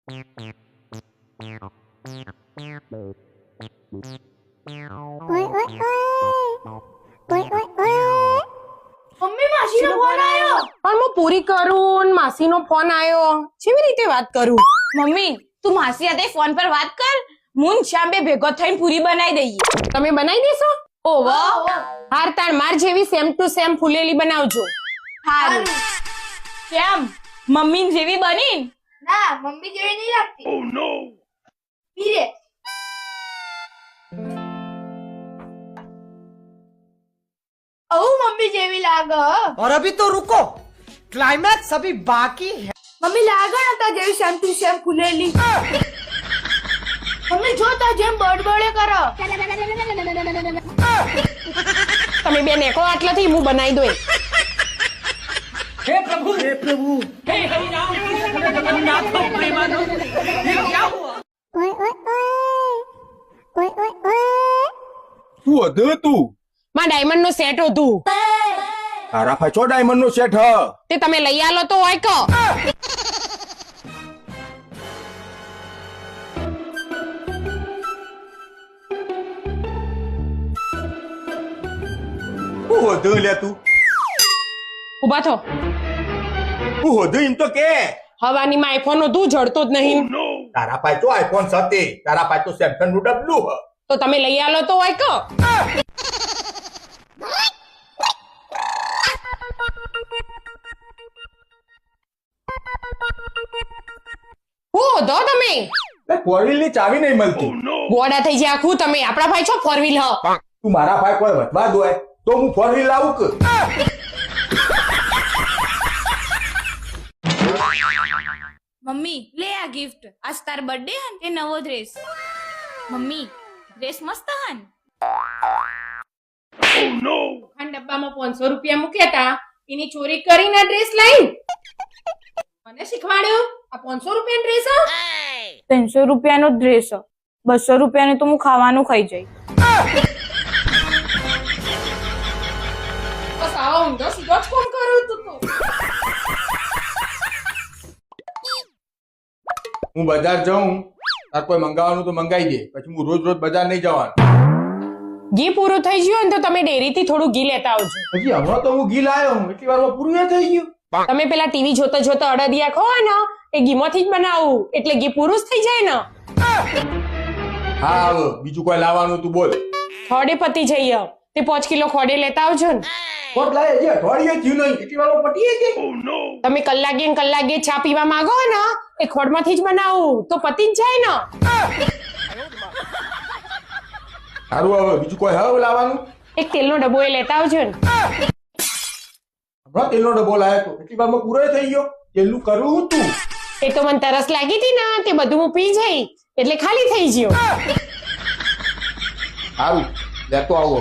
Mummy માસીનો phone આવ્યો. પણ હું પૂરી કરું માસીનો ફોન આવ્યો કેવી રીતે વાત કરું? મમ્મી તું માસી સાથે ફોન પર વાત કર. મુન શ્યામ બે ભેગો થઈને પૂરી બનાવી દઈએ. તમે બનાવી દેશો? ઓહો હાર તાર માર જેવી સેમ ટુ સેમ ફૂલેલી બનાવજો. હારું. શ્યામ મમ્મી જેવી બની? ના મમ્મી જેવી નહીં લાગતી. ઓહ નો. પીરે. ઓ મમ્મી જેવી લાગે. और अभी तो रुको, क्लाइमैक्स अभी बाकी है. મમ્મી લાગે ને તા જેવી સેમ ટુ સેમ ફૂલેલી. મમ્મી જો તા જેમ બડબડે કરો. તમે બે નેકો આટલાથી હું બનાવી દઉં. हे प्रभु हे प्रभु हे हरि राम कृष्ण जगन्नाथ प्रेमानंद, ये क्या हुआ? શું હતું તું? માં ડાયમંડ નો સેટ હતું. તારા પાછો ડાયમંડ નો સેટ હ. તે તમે લઈ આલો તો હોય કે? શું હતું લે તું? ઉભા થો. શું હતું એમ તો કે? હવાની માં આઈફોન હતું જડતો જ નહીં. તારા પાછો આઈફોન 7, તારા પાછો સેમસંગ નું ડબલું હ. તો તમે લઈ આલો તો હોય કે? હું દો તમે ફોર વ્હીલ ની ચાવી નહીં મળતી. ગોડા થઈ જાય આખું. તમે આપણા ભાઈ છો ફોર વ્હીલ હ. તું મારા ભાઈ કોઈ વધવા દોય તો હું ફોર વ્હીલ લાવું કે? મમ્મી લે આ ગિફ્ટ. આજ તાર બર્થડે હન તે નવો ડ્રેસ. મમ્મી ડ્રેસ મસ્ત હન. ખાન ડબ્બામાં 500 રૂપિયા મૂક્યા તા એની ચોરી કરીને ડ્રેસ લાઈ મને શીખવાડ્યું. આ 500 રૂપિયા ડ્રેસ હ. 300 રૂપિયાનો ડ્રેસ. 200 રૂપિયાને તો હું ખાવાનું ખાઈ જઈ. બસ આવો ઊંધો સીધો જ કોમ કરું તું તો. હું બજાર જાઉં, તાર કોઈ મંગાવવાનું તો મંગાઈ દે, પછી હું રોજ રોજ બજાર નહીં જવાનું. ઘી પૂરું થઈ ગયું ને તો તમે ડેરીથી થોડું ઘી લેતા આવજો. પછી હમણાં તો હું ઘી લાયો હું, એટલી વારમાં પૂરું ના થઈ ગયું. તમે પેલા ટીવી જોતા જોતા અડદિયા ખો ને એ ઘીમાંથી જ બનાવું એટલે ઘી પૂરું જ થઈ જાય ને. હા હવે બીજું કોઈ લાવવાનું તું બોલ. ખોડે પતી જઈએ તે 5 કિલો ખોડે લેતા આવજો ને. કોટ લાય જે અઠવાડિયે થયું નહીં, એટલી વારમાં પટીએ કે? તમે કલાકે ચા પીવા માંગો ને એ ખોડમાંથી જ બનાવું તો પતી જ જાય ને. સારું હવે બીજું કોઈ હવે લાવવાનું? એક તેલનો ડબ્બો એ લેતા આવજો ને. હમણાં તેલનો ડબ્બો લાયો તો એટલી વારમાં પૂરો થઈ ગયો. તેલનું કરવું તું. એ તો મને તરસ લાગી હતી ને તે બધું હું પી જઈ એટલે ખાલી થઈ ગયો. સારું લેતો આવો.